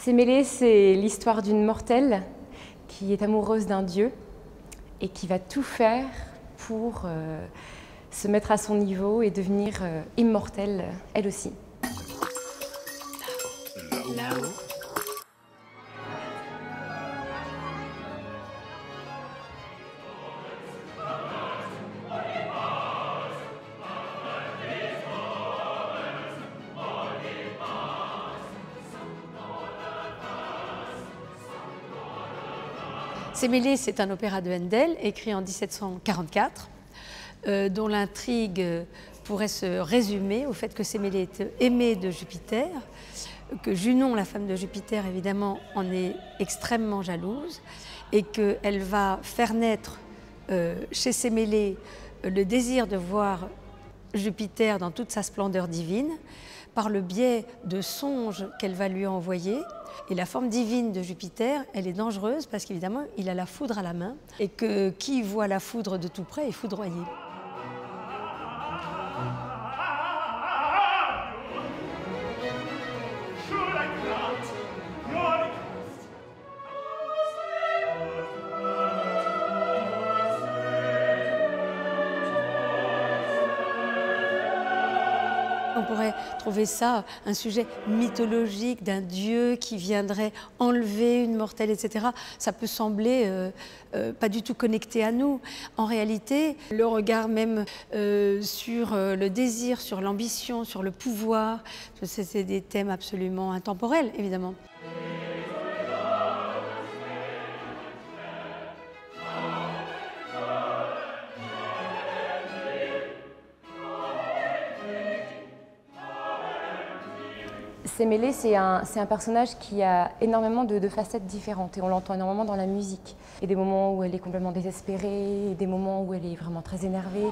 Sémélé, c'est l'histoire d'une mortelle qui est amoureuse d'un dieu et qui va tout faire pour se mettre à son niveau et devenir immortelle elle aussi. Là-haut. Sémélé, c'est un opéra de Handel, écrit en 1744, dont l'intrigue pourrait se résumer au fait que Sémélé est aimée de Jupiter, que Junon, la femme de Jupiter, évidemment, en est extrêmement jalouse, et qu'elle va faire naître chez Sémélé le désir de voir Jupiter dans toute sa splendeur divine, par le biais de songes qu'elle va lui envoyer. Et la forme divine de Jupiter, elle est dangereuse parce qu'évidemment, il a la foudre à la main et que qui voit la foudre de tout près est foudroyé. On pourrait trouver ça un sujet mythologique d'un dieu qui viendrait enlever une mortelle, etc. Ça peut sembler pas du tout connecté à nous. En réalité, le regard même sur le désir, sur l'ambition, sur le pouvoir, c'est des thèmes absolument intemporels, évidemment. Sémélé, c'est un personnage qui a énormément de facettes différentes et on l'entend énormément dans la musique. Il y a des moments où elle est complètement désespérée, et des moments où elle est vraiment très énervée.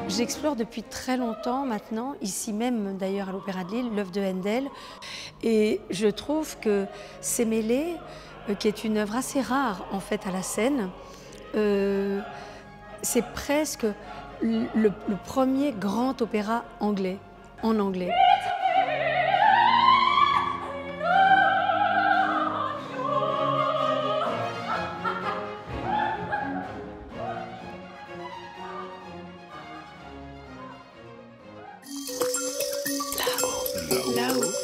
J'explore depuis très longtemps maintenant, ici même d'ailleurs à l'Opéra de Lille, l'œuvre de Handel. Et je trouve que Sémélé, qui est une œuvre assez rare en fait à la scène, c'est presque le premier grand opéra anglais, en anglais. Là-haut.